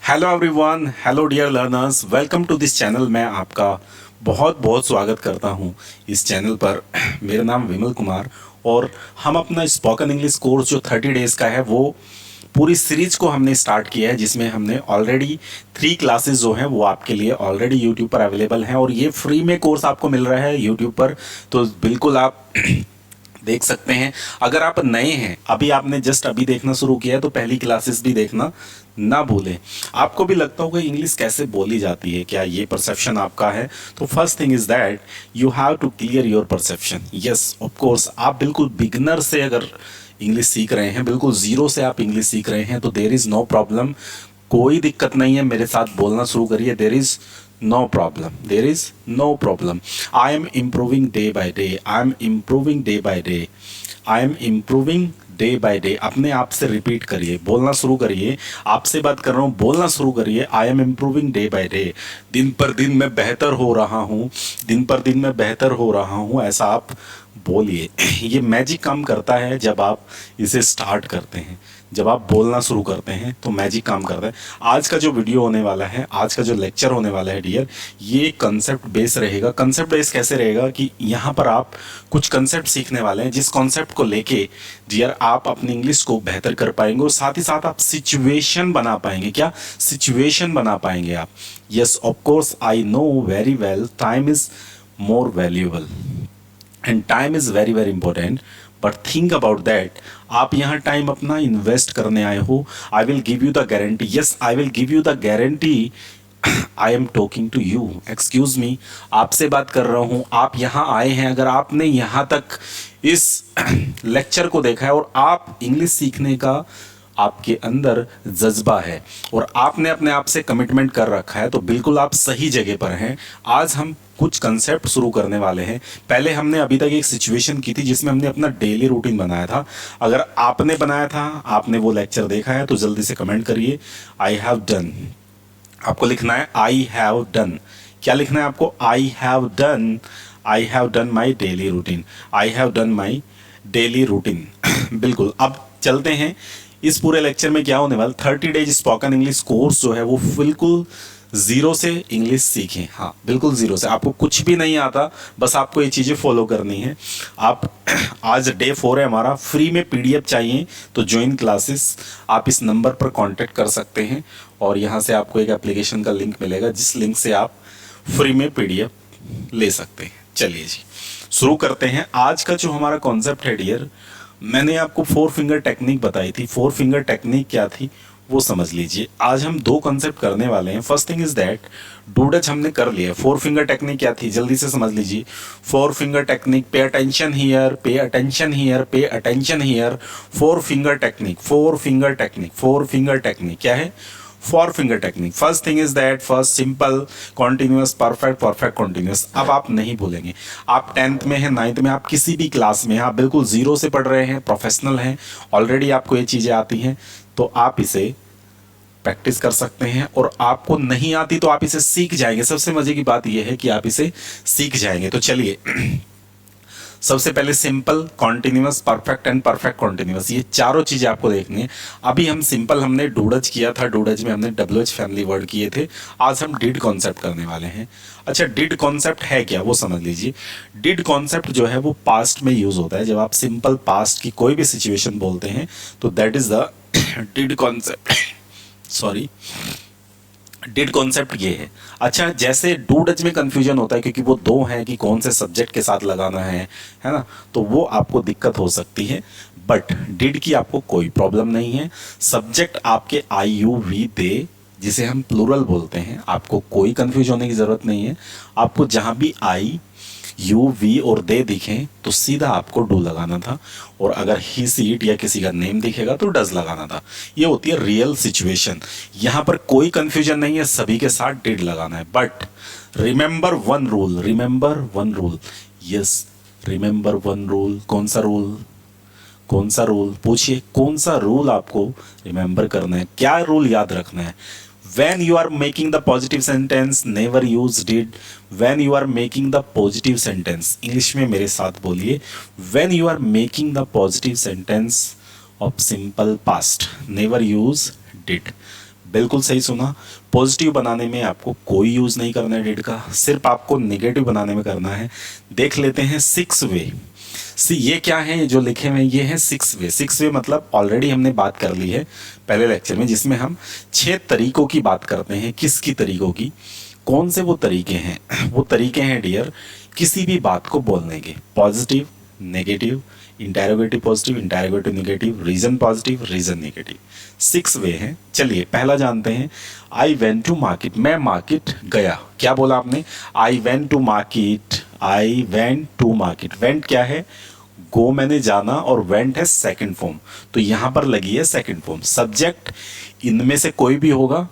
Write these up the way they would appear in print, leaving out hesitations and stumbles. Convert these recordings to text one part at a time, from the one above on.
Hello everyone, hello dear learners, welcome to this channel. मैं आपका बहुत बहुत स्वागत करता हूं इस चैनल पर। मेरा नाम विमल कुमार और हम अपना स्पोकन इंग्लिश कोर्स जो 30 डेज़ का है वो पूरी सीरीज को हमने स्टार्ट किया है, जिसमें हमने ऑलरेडी 3 क्लासेस जो हैं वो आपके लिए ऑलरेडी यूट्यूब पर अवेलेबल हैं और ये फ्री में कोर्स आपको मिल रहा है यूट्यूब पर। तो बिल्कुल आप देख सकते हैं। अगर आप नए हैं, अभी आपने जस्ट अभी देखना शुरू किया है, तो पहली क्लासेस भी देखना ना भूलें। आपको भी लगता होगा इंग्लिश कैसे बोली जाती है, क्या ये परसेप्शन आपका है? तो first thing is that you have to clear your perception. Yes of course, आप बिल्कुल बिगनर से अगर इंग्लिश सीख रहे हैं, बिल्कुल जीरो से आप इंग्लिश सीख रहे हैं, तो देर इज़ नो प्रॉब्लम, कोई दिक्कत नहीं है। मेरे साथ बोलना शुरू करिए। There is no problem, there is no problem. I am improving day by day, I am improving day by day, I am improving day by day. अपने आप से रिपीट करिए, बोलना शुरू करिए। आपसे बात कर रहा हूँ, बोलना शुरू करिए। I am improving day by day, दिन पर दिन मैं बेहतर हो रहा हूँ, दिन पर दिन मैं बेहतर हो रहा हूँ, ऐसा आप बोलिए। ये मैजिक काम करता है जब आप इसे स्टार्ट करते हैं, जब आप बोलना शुरू करते हैं तो मैजिक काम करता है। आज का जो वीडियो होने वाला है, आज का जो लेक्चर होने वाला है डियर, ये कंसेप्ट बेस रहेगा। कंसेप्ट बेस कैसे रहेगा कि यहाँ पर आप कुछ कंसेप्ट सीखने वाले हैं, जिस कॉन्सेप्ट को लेके डियर आप अपनी इंग्लिश को बेहतर कर पाएंगे और साथ ही साथ आप सिचुएशन बना पाएंगे। क्या सिचुएशन बना पाएंगे आप? Yes of course, I know very well time is more valuable and time is very very important, but think about that. आप यहाँ टाइम अपना इन्वेस्ट करने आए हो। I will give you the guarantee, yes I will give you the guarantee. I am talking to you, excuse me, आपसे बात कर रहा हूँ। आप यहाँ आए हैं, अगर आपने यहाँ तक इस लेक्चर को देखा है और आप इंग्लिश सीखने का आपके अंदर जज्बा है और आपने अपने आप से कमिटमेंट कर रखा है, तो बिल्कुल आप सही जगह पर हैं। आज हम कुछ कंसेप्ट शुरू करने वाले हैं। पहले हमने अभी तक एक सिचुएशन की थी जिसमें हमने अपना डेली रूटीन बनाया था। अगर आपने बनाया था, आपने वो लेक्चर देखा है, तो जल्दी से कमेंट करिए आई हैव डन। आपको लिखना है आई हैव डन। क्या लिखना है आपको? I have done, I have done my daily routine, I have done my daily routine. बिल्कुल। अब चलते हैं इस पूरे लेक्चर में क्या होने वाला। 30 डेज स्पोकन इंग्लिश कोर्स जो है वो बिल्कुल ज़ीरो से इंग्लिश सीखें। हाँ बिल्कुल ज़ीरो से, आपको कुछ भी नहीं आता, बस आपको ये चीज़ें फॉलो करनी है। आप आज डे 4 है हमारा। फ्री में पीडीएफ चाहिए तो ज्वाइन क्लासेस, आप इस नंबर पर कांटेक्ट कर सकते हैं और यहाँ से आपको एक एप्लीकेशन का लिंक मिलेगा, जिस लिंक से आप फ्री में पीडीएफ ले सकते हैं। चलिए जी शुरू करते हैं। आज का जो हमारा कॉन्सेप्ट है डियर, मैंने आपको 4 फिंगर टेक्निक बताई थी। 4 फिंगर टेक्निक क्या थी वो समझ लीजिए। आज हम 2 कॉन्सेप्ट करने वाले हैं। फर्स्ट थिंग इज दैट डूडच हमने कर लिया। 4 फिंगर टेक्निक क्या थी जल्दी से समझ लीजिए। 4 फिंगर टेक्निक, पे अटेंशन हियर, पे अटेंशन हियर, पे attention here. 4 finger technique, 4 finger technique, 4 finger technique क्या है? 4 finger technique. First thing is that first simple, continuous, perfect, perfect continuous. अब आप नहीं भूलेंगे। आप 10th में हैं, 9th में, आप किसी भी क्लास में हैं, आप बिल्कुल जीरो से पढ़ रहे हैं, प्रोफेशनल हैं, ऑलरेडी आपको ये चीज़ें आती हैं, तो आप इसे प्रैक्टिस कर सकते हैं। और आपको नहीं आती तो आप इसे सीख जाएंगे। सबसे मजे की बात यह है कि आप इसे सीख जाएंगे। तो चलिए सबसे पहले simple, continuous, perfect and perfect continuous, ये चारों चीजें आपको देखनी है। अभी हम सिंपल हमने डूडज किया था, डूडज में हमने डब्ल्यूएच फैमिली वर्ड किए थे। आज हम डिड कॉन्सेप्ट करने वाले हैं। अच्छा, डिड कॉन्सेप्ट है क्या वो समझ लीजिए। डिड कॉन्सेप्ट जो है वो पास्ट में यूज होता है। जब आप सिंपल पास्ट की कोई भी सिचुएशन बोलते हैं तो that is the did concept. Sorry, did concept ये है। अच्छा, जैसे डू डच में कंफ्यूजन होता है क्योंकि वो 2 हैं कि कौन से सब्जेक्ट के साथ लगाना है ना, तो वो आपको दिक्कत हो सकती है। बट डिड की आपको कोई प्रॉब्लम नहीं है। सब्जेक्ट आपके आई यू वी दे, जिसे हम प्लूरल बोलते हैं, आपको कोई कंफ्यूज होने की जरूरत नहीं है। आपको जहां भी आई यू वी और दे दिखें तो सीधा आपको डू लगाना था, और अगर ही सी इट या किसी का नेम दिखेगा तो डज लगाना था। ये होती है रियल सिचुएशन। यहाँ पर कोई कंफ्यूजन नहीं है, सभी के साथ डिड लगाना है। But remember one rule, remember one rule, yes remember one rule. कौन सा रूल? कौन सा रूल? पूछिए कौन सा रूल आपको रिमेंबर करना है, क्या रूल याद रखना है? when you are making the positive sentence never use did। when you are making the positive sentence, English में मेरे साथ बोलिए, when you are making the positive sentence of simple past never use did। बिल्कुल सही सुना। Positive बनाने में आपको कोई यूज़ नहीं करना है डिड का, सिर्फ आपको नेगेटिव बनाने में करना है। देख लेते हैं 6 वे। सी ये क्या है जो लिखे हुए हैं, ये है 6 वे। 6 वे मतलब ऑलरेडी हमने बात कर ली है पहले लेक्चर में, जिसमें हम 6 तरीकों की बात करते हैं। किसकी तरीकों की? कौन से वो तरीके हैं? वो तरीके हैं डियर किसी भी बात को बोलने के। Positive, negative, interrogative positive, interrogative negative, reason positive, reason negative. 6 way हैं। चलिए पहला जानते हैं। आई वेंट टू मार्केट, मैं मार्केट गया। क्या बोला आपने? I went to market, I went to market. Went क्या है? गो मैंने जाना, और वेंट है सेकंड फॉर्म, तो यहां पर लगी है सेकंड फॉर्म। सब्जेक्ट इनमें से कोई भी होगा,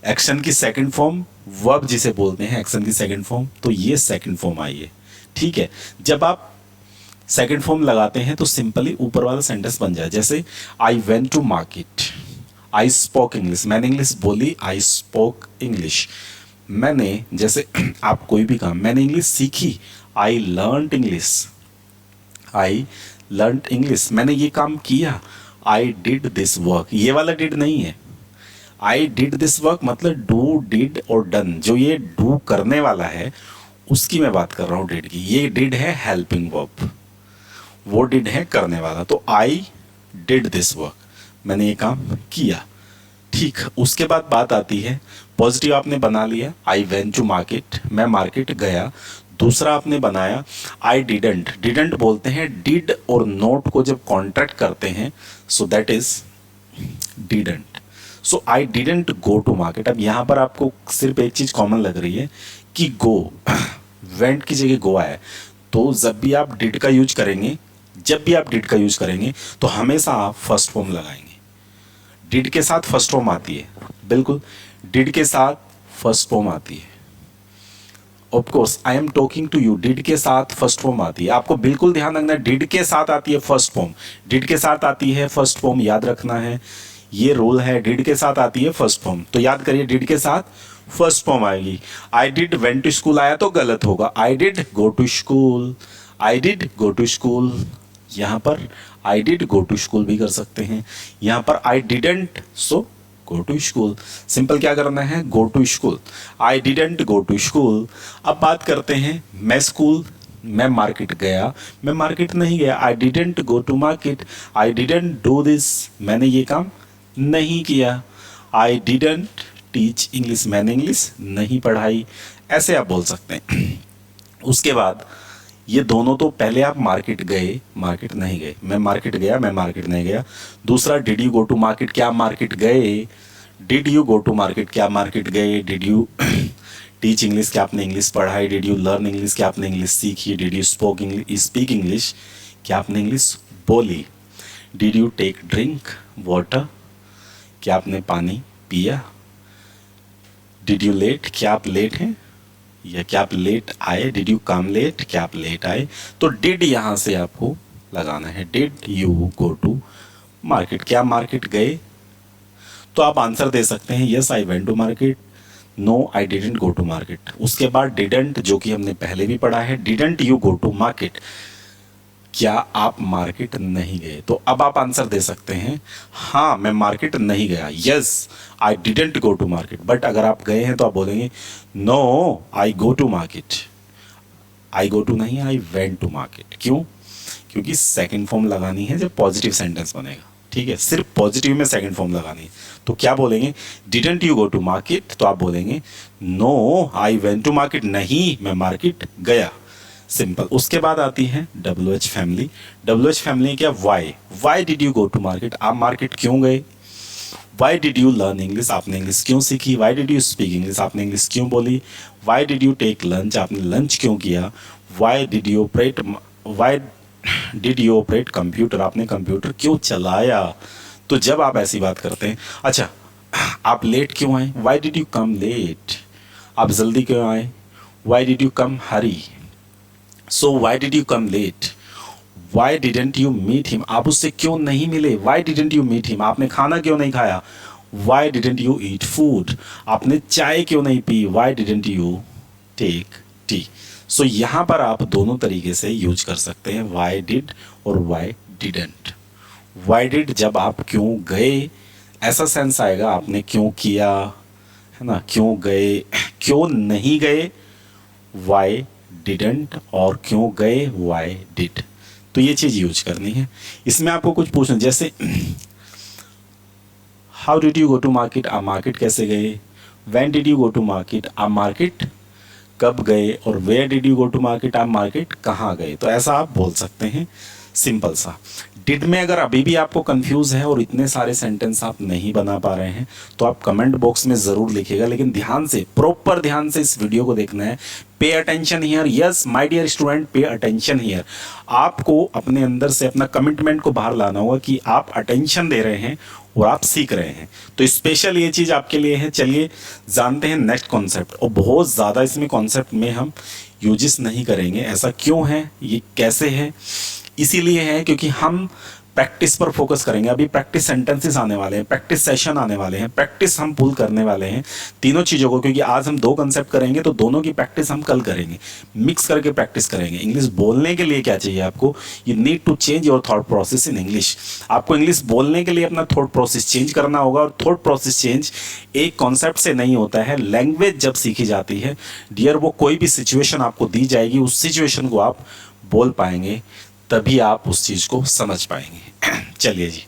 एक्शन की सेकंड फॉर्म, वर्ब जिसे बोलते हैं एक्शन की सेकंड फॉर्म, तो ये सेकंड फॉर्म आई है। ठीक है, जब आप सेकंड फॉर्म लगाते हैं तो सिंपली ऊपर वाला सेंटेंस बन जाए। जैसे I went to market, I spoke English, मैंने इंग्लिश बोली, आई स्पोक इंग्लिश। मैंने, जैसे आप कोई भी काम, मैंने इंग्लिश सीखी, I learned English, I learned English. मैंने ये काम किया, आई डिड दिस वर्क। ये वाला डिड नहीं है, आई डिड दिस वर्क मतलब डू, डिड और डन। जो ये डू करने वाला है उसकी मैं बात कर रहा हूँ डिड की। ये डिड है हेल्पिंग वर्ब, वो डिड है करने वाला। तो आई डिड दिस वर्क, मैंने ये काम किया। ठीक, उसके बाद बात आती है पॉजिटिव। आपने बना लिया आई वेंट टू मार्केट, मैं मार्केट गया। दूसरा आपने बनाया आई डिडंट। डिडंट बोलते हैं डिड और नोट को जब कॉन्ट्रैक्ट करते हैं, so that is didn't. So I didn't go to market. अब यहां पर आपको सिर्फ एक चीज कॉमन लग रही है कि गो, वेंट की जगह गो आया। तो जब भी आप डिड का यूज करेंगे, जब भी आप डिड का यूज करेंगे तो हमेशा आप फर्स्ट फॉर्म लगाएंगे। डिड के साथ फर्स्ट फॉर्म आती है, बिल्कुल डिड के साथ फर्स्ट फॉर्म आती है। Of course I am talking to you, did के साथ फर्स्ट फॉर्म आती है। आपको बिल्कुल ध्यान रखना है, डिड के साथ आती है फर्स्ट फॉर्म, डिड के साथ आती है फर्स्ट फॉर्म, याद रखना है ये रूल है। डिड के साथ आती है फर्स्ट फॉर्म, तो याद करिए डिड के साथ फर्स्ट फॉर्म आएगी। I did went to school आया तो गलत होगा, I did go to school, I did go to school. यहां पर I did go to school भी कर सकते हैं। यहां पर I didn't, so go to school. Simple क्या करना है, go to school. I didn't go to school. अब बात करते हैं मैं स्कूल, मैं मार्केट गया, मैं मार्केट नहीं गया। I didn't go to market, I didn't do this, मैंने ये काम नहीं किया। आई डिडंट टीच इंग्लिश, मैंने इंग्लिश नहीं पढ़ाई। ऐसे आप बोल सकते हैं। उसके बाद ये दोनों तो पहले आप मार्केट गए, मार्केट नहीं गए। मैं मार्केट गया, मैं मार्केट नहीं गया। दूसरा did you go to market, क्या मार्केट गए? Did you go to market, क्या मार्केट गए? डिड यू टीच इंग्लिश, क्या आपने इंग्लिश पढ़ाई? डिड यू लर्न इंग्लिश, क्या आपने इंग्लिश सीखी? डिड यू स्पीक इंग्लिश, क्या आपने इंग्लिश बोली? Did you take drink water, क्या आपने पानी पिया? डिड यू लेट, क्या आप लेट हैं या क्या आप लेट आए? डिड यू कम लेट, क्या आप लेट आए? तो डिड यहां से आपको लगाना है। Did you go to market, क्या मार्केट गए? तो आप आंसर दे सकते हैं yes I went to market, no I didn't go to market. उसके बाद डिडंट, जो कि हमने पहले भी पढ़ा है, didn't you go to market, क्या आप मार्केट नहीं गए? तो अब आप आंसर दे सकते हैं हाँ मैं मार्केट नहीं गया, yes I didn't go to market. But अगर आप गए हैं तो आप बोलेंगे no I go to market. I go to नहीं, आई वेंट टू मार्केट। क्यों? क्योंकि सेकंड फॉर्म लगानी है जब पॉजिटिव सेंटेंस बनेगा। ठीक है, सिर्फ पॉजिटिव में सेकंड फॉर्म लगानी है। तो क्या बोलेंगे? Didn't you go to market, तो आप बोलेंगे no I went to market, नहीं मैं मार्केट गया। सिंपल। उसके बाद आती है WH फैमिली। WH फैमिली क्या? Why did you go to market, आप मार्केट क्यों गए? Why did you learn English, आपने इंग्लिश क्यों सीखी? Why did you speak English, आपने इंग्लिश क्यों बोली? Why did you take lunch, आपने लंच क्यों किया? Why did you operate computer, आपने कंप्यूटर क्यों चलाया? तो जब आप ऐसी बात करते हैं, अच्छा आप लेट क्यों आए? Why did you come late, आप जल्दी क्यों आए? Why did you come hurry, so why did you come late? Why didn't you meet him, आप उससे क्यों नहीं मिले? Why didn't you meet him, आपने खाना क्यों नहीं खाया? Why didn't you eat food, आपने चाय क्यों नहीं पी? Why didn't you take tea. So यहां पर आप दोनों तरीके से यूज कर सकते हैं, वाई डिड और वाई डिडेंट। वाई डिड जब आप क्यों गए, ऐसा सेंस आएगा आपने क्यों किया, है ना, क्यों गए, क्यों नहीं गए वाई डिडेंट, और क्यों गए वाई डिड। तो ये चीज़ यूज करनी है। इसमें आपको कुछ पूछना, जैसे how did you go to market, आप मार्केट कैसे गए। When did you go to market, आप मार्केट कब गए। और where did you go to market, आप मार्केट कहाँ गए। तो ऐसा आप बोल सकते हैं, सिंपल सा। डिड में अगर अभी भी आपको कंफ्यूज है और इतने सारे सेंटेंस आप नहीं बना पा रहे हैं तो आप कमेंट बॉक्स में ज़रूर लिखिएगा, लेकिन ध्यान से, प्रॉपर ध्यान से इस वीडियो को देखना है। Pay attention here, yes my dear student, pay attention here. आपको अपने अंदर से अपना कमिटमेंट को बाहर लाना होगा कि आप अटेंशन दे रहे हैं और आप सीख रहे हैं। तो स्पेशल ये चीज़ आपके लिए है। चलिए जानते हैं नेक्स्ट कॉन्सेप्ट। और बहुत ज़्यादा इसमें कॉन्सेप्ट में हम यूजेस नहीं करेंगे। ऐसा क्यों है, ये कैसे है, इसीलिए है क्योंकि हम प्रैक्टिस पर फोकस करेंगे। अभी प्रैक्टिस सेंटेंसेस आने वाले हैं, प्रैक्टिस सेशन आने वाले हैं, प्रैक्टिस हम पुल करने वाले हैं तीनों चीज़ों को, क्योंकि आज हम 2 कंसेप्ट करेंगे तो दोनों की प्रैक्टिस हम कल करेंगे, मिक्स करके प्रैक्टिस करेंगे। इंग्लिश बोलने के लिए क्या चाहिए आपको, you need to change your thought process in English. आपको इंग्लिश बोलने के लिए अपना थॉट प्रोसेस चेंज करना होगा, और थॉट प्रोसेस चेंज एक कॉन्सेप्ट से नहीं होता है। लैंग्वेज जब सीखी जाती है डियर, वो कोई भी सिचुएशन आपको दी जाएगी, उस सिचुएशन को आप बोल पाएंगे, तभी आप उस चीज़ को समझ पाएंगे। चलिए जी,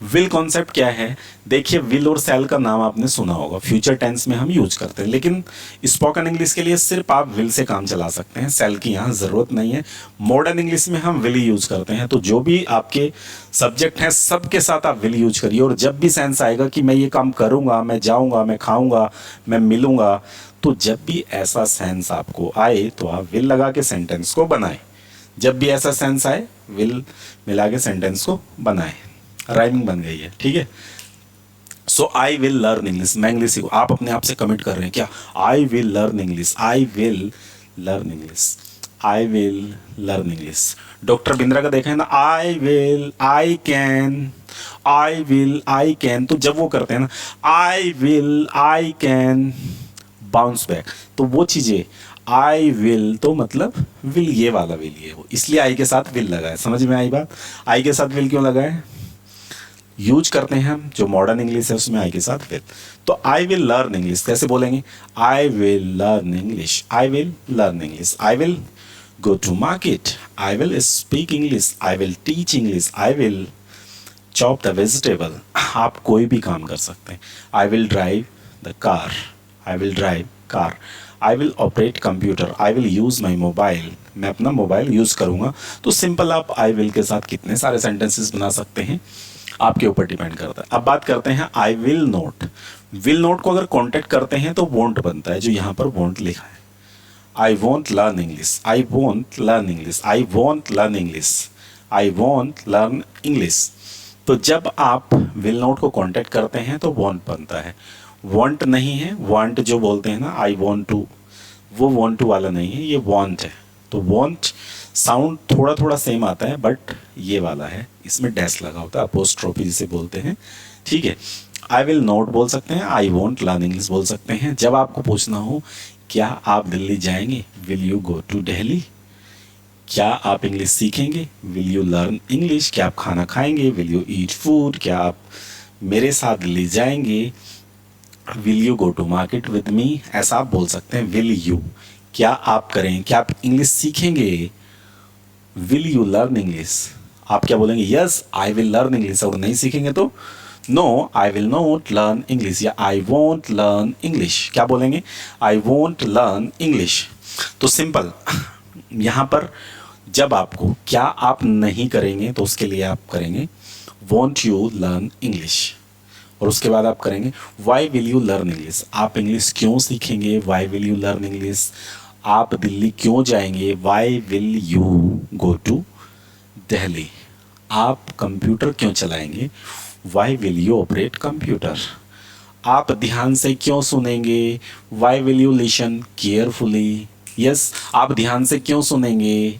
विल कॉन्सेप्ट क्या है। देखिए, विल और शैल का नाम आपने सुना होगा, फ्यूचर टेंस में हम यूज करते हैं, लेकिन स्पोकन इंग्लिश के लिए सिर्फ आप विल से काम चला सकते हैं, शैल की यहाँ ज़रूरत नहीं है। मॉडर्न इंग्लिश में हम विल यूज करते हैं। तो जो भी आपके सब्जेक्ट हैं सबके साथ आप विल यूज करिए, और जब भी सेंस आएगा कि मैं ये काम करूँगा, मैं जाऊँगा, मैं खाऊँगा, मैं मिलूँगा, तो जब भी ऐसा सेंस आपको आए तो आप विल लगा के सेंटेंस को बनाएं। जब भी ऐसा सेंस आए विल मिला के सेंटेंस को बनाए। राइमिंग बन गई है, ठीक है। सो आई विल लर्न इंग्लिश, मैं इंग्लिश सीखूं। आप अपने आप से कमिट कर रहे हैं क्या, आई will learn English, I will learn English, I will learn English. Doctor Bindra का देखा है ना, I will, I can, I will, I can. तो जब वो करते हैं ना, I will, I can bounce back, तो वो चीज़ें आई विल, तो मतलब विल, ये वाला विल, ये हो, इसलिए आई के साथ विल लगा है। समझ में आई बात। आई के साथ विल क्यों लगा है, यूज करते हैं हम, जो मॉडर्न इंग्लिश है उसमें आई के साथ विल। तो आई विल लर्न इंग्लिश कैसे बोलेंगे, I will learn English, I will learn English, I will go to market, I will speak English, I will teach English, I will chop the vegetable. आप कोई भी काम कर सकते हैं। I will drive the car, I will drive car, I will operate computer, I will use my mobile, मैं अपना mobile use करूँगा। तो सिंपल आप आई विल के साथ कितने सारे सेंटेंसेस बना सकते हैं, आपके ऊपर डिपेंड करता है। अब बात करते हैं I will note. Will note को अगर कॉन्टेक्ट करते हैं तो वॉन्ट बनता है, जो यहाँ पर वॉन्ट लिखा है। आई won't learn English, I won't learn English, I won't learn English, I won't learn English. तो जब आप विल नोट को कॉन्टेक्ट करते हैं तो वॉन्ट बनता है। वॉन्ट नहीं है, वांट जो बोलते हैं ना, आई वॉन्ट टू, वो वॉन्ट टू वाला नहीं है, ये वॉन्ट है। तो वॉन्ट साउंड थोड़ा थोड़ा सेम आता है, बट ये वाला है, इसमें डैश लगा होता है, अपोस्ट्रोफी जिसे बोलते हैं, ठीक है। आई विल नॉट बोल सकते हैं, आई वॉन्ट लर्न इंग्लिश बोल सकते हैं। जब आपको पूछना हो क्या आप दिल्ली जाएंगे, will you go to Delhi, क्या आप इंग्लिश सीखेंगे, विल यू लर्न इंग्लिश, क्या आप खाना खाएंगे, विल यू ईट फूड, क्या आप मेरे साथ दिल्ली जाएंगे, will you go to market with me, ऐसा आप बोल सकते हैं। विल यू, क्या आप करें, क्या आप इंग्लिश सीखेंगे, विल यू लर्न इंग्लिश, आप क्या बोलेंगे, yes I will learn English. और नहीं सीखेंगे तो no I will not learn English, या आई वॉन्ट लर्न इंग्लिश, क्या बोलेंगे, आई वॉन्ट लर्न इंग्लिश। तो सिंपल, यहाँ पर जब आपको क्या आप नहीं करेंगे तो उसके लिए आप करेंगे वॉन्ट यू लर्न इंग्लिश, और उसके बाद आप करेंगे why will you learn English, आप इंग्लिश क्यों सीखेंगे, why will you learn English, आप दिल्ली क्यों जाएंगे, why will you go to Delhi, आप कंप्यूटर क्यों चलाएंगे, why will you operate computer, आप ध्यान से क्यों सुनेंगे, why will you listen carefully, yes आप ध्यान से क्यों सुनेंगे,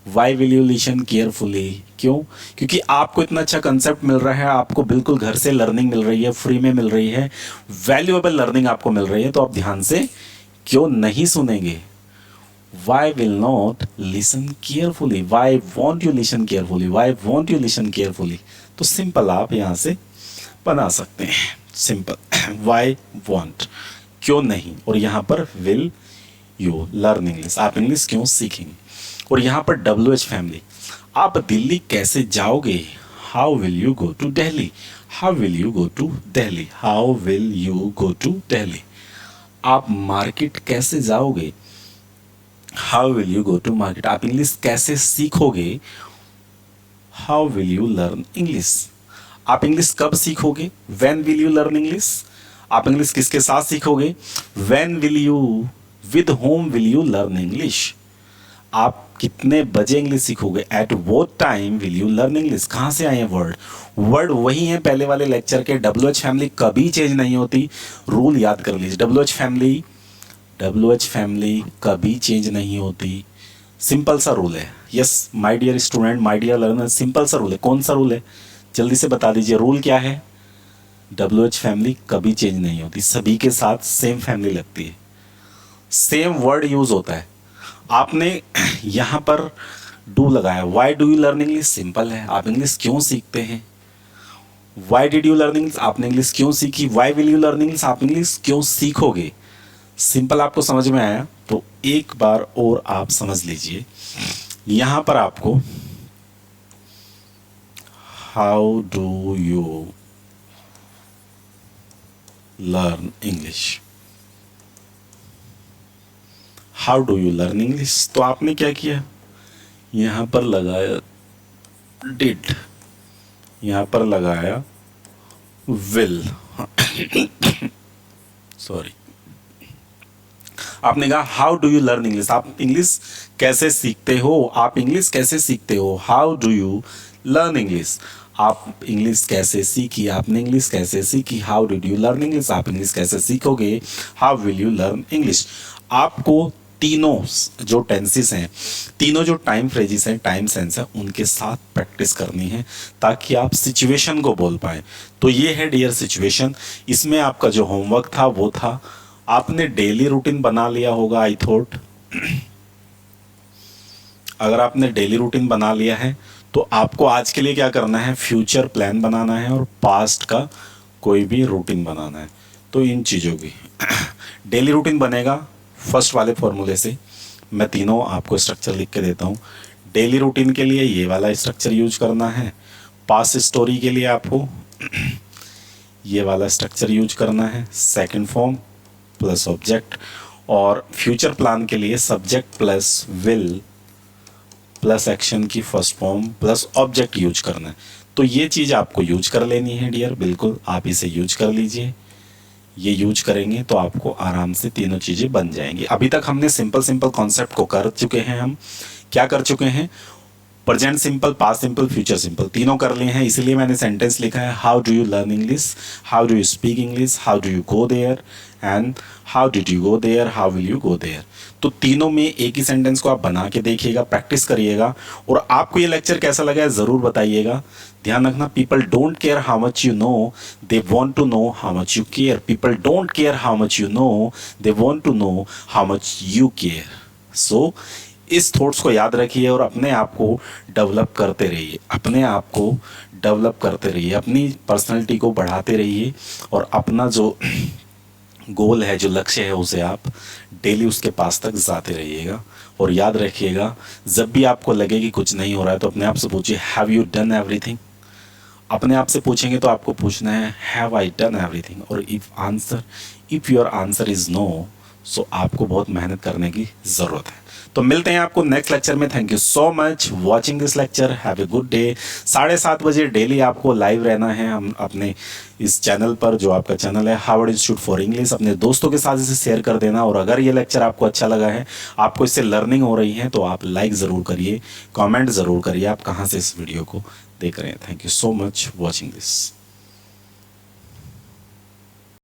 why will you listen carefully, क्यों, क्योंकि आपको इतना अच्छा कंसेप्ट मिल रहा है, आपको बिल्कुल घर से लर्निंग मिल रही है, फ्री में मिल रही है, वैल्यूएबल लर्निंग आपको मिल रही है, तो आप ध्यान से क्यों नहीं सुनेंगे, why will not listen carefully, why won't you listen carefully, why won't you listen carefully. तो सिंपल आप यहाँ से बना सकते हैं। सिंपल। वाई वॉन्ट, क्यों नहीं, और यहाँ पर विल यू लर्न इंग्लिश, आप इंग्लिश क्यों सीखेंगे। और यहाँ पर WH फैमिली, आप दिल्ली कैसे जाओगे, how will you go to Delhi, how will you go to Delhi, how will you go to Delhi. आप मार्केट कैसे जाओगे, how will you go to market, आप इंग्लिश कैसे सीखोगे, how will you learn English. आप इंग्लिश कब सीखोगे, when will you learn English. आप इंग्लिश किसके साथ सीखोगे, when will you, with whom will you learn English. आप कितने बजे इंग्लिश सीखोगे, at what time will you learn English. कहाँ से आए हैं वर्ड, वर्ड वही है पहले वाले लेक्चर के। WH फैमिली कभी चेंज नहीं होती, रूल याद कर लीजिए। WH फैमिली कभी चेंज नहीं होती, सिंपल सा रूल है। Yes my dear student, my dear learner, simple सा रूल है। कौन सा रूल है, जल्दी से बता दीजिए, रूल क्या है। WH फैमिली कभी चेंज नहीं होती, सभी के साथ सेम फैमिली लगती है, सेम वर्ड यूज होता है। आपने यहाँ पर डू लगाया, why do you learn English, simple है, आप इंग्लिश क्यों सीखते हैं। Why did you learn English, आपने इंग्लिश क्यों सीखी। Why will you learn English, आप इंग्लिश क्यों सीखोगे। सिंपल, आपको समझ में आया तो एक बार और आप समझ लीजिए। यहां पर आपको how do you learn English, how do you learn English, तो आपने क्या किया, यहां पर लगाया डिड, यहां पर लगाया विल, सॉरी, आपने कहा how do you learn English, आप इंग्लिश कैसे सीखते हो, आप इंग्लिश कैसे सीखते हो। How do you learn English, आप इंग्लिश कैसे सीखी, आपने इंग्लिश कैसे सीखी। How did you learn English, आप इंग्लिश कैसे सीखोगे। How will you learn English. आपको तीनों जो टेंसेस हैं, तीनों जो टाइम फ्रेजेस हैं, टाइम सेंस है, उनके साथ प्रैक्टिस करनी है ताकि आप सिचुएशन को बोल पाए। तो ये है डियर सिचुएशन। इसमें आपका जो होमवर्क था वो था, आपने डेली रूटीन बना लिया होगा आई थॉट। अगर आपने डेली रूटीन बना लिया है तो आपको आज के लिए क्या करना है, फ्यूचर प्लान बनाना है और पास्ट का कोई भी रूटीन बनाना है। तो इन चीज़ों की डेली रूटीन बनेगा फर्स्ट वाले फॉर्मूले से। मैं तीनों आपको स्ट्रक्चर लिख के देता हूँ। डेली रूटीन के लिए ये वाला स्ट्रक्चर यूज करना है, पास्ट स्टोरी के लिए आपको ये वाला स्ट्रक्चर यूज करना है, सेकंड फॉर्म प्लस ऑब्जेक्ट, और फ्यूचर प्लान के लिए subject plus will plus action की first form plus object use करना है। तो ये चीज़ आपको यूज कर लेनी है डियर, बिल्कुल आप इसे यूज कर लीजिए। ये यूज करेंगे तो आपको आराम से तीनों चीज़ें बन जाएंगी। अभी तक हमने सिंपल कॉन्सेप्ट को कर चुके हैं। हम क्या कर चुके हैं, present simple, past simple, future simple, तीनों कर लिए हैं। इसलिए मैंने सेंटेंस लिखा है, how do you learn English, how do you speak English, how do you go there and how did you go there, how will you go there. तो तीनों में एक ही सेंटेंस को आप बना के देखिएगा, प्रैक्टिस करिएगा। और आपको ये लेक्चर कैसा लगा है ज़रूर बताइएगा। ध्यान रखना, people don't care how much you know, they want to know how much you care. People don't care how much you know, they want to know how much you care. So इस thoughts को याद रखिए और अपने आप को develop करते रहिए, अपने आप को डेवलप करते रहिए, अपनी पर्सनैलिटी को बढ़ाते रहिए और अपना जो गोल है, जो लक्ष्य है, उसे आप डेली उसके पास तक जाते रहिएगा। और याद रखिएगा, जब भी आपको लगे कि कुछ नहीं हो रहा है तो अपने आप से पूछिए, हैव यू डन एवरीथिंग। अपने आप से पूछेंगे तो आपको पूछना है, हैव आई डन एवरीथिंग। और if your answer is no, so आपको बहुत मेहनत करने की ज़रूरत है। तो मिलते हैं आपको नेक्स्ट लेक्चर में। Thank you so much watching this lecture. Have a good day. 7:30 बजे डेली आपको लाइव रहना है हम अपने इस चैनल पर, जो आपका चैनल है हार्वर्ड इंस्टीट्यूट फॉर इंग्लिश। अपने दोस्तों के साथ इसे शेयर कर देना। और अगर ये लेक्चर आपको अच्छा लगा है, आपको इससे लर्निंग हो रही है, तो आप लाइक ज़रूर करिए, कॉमेंट ज़रूर करिए आप कहाँ से इस वीडियो को देख रहे हैं। Thank you so much watching this.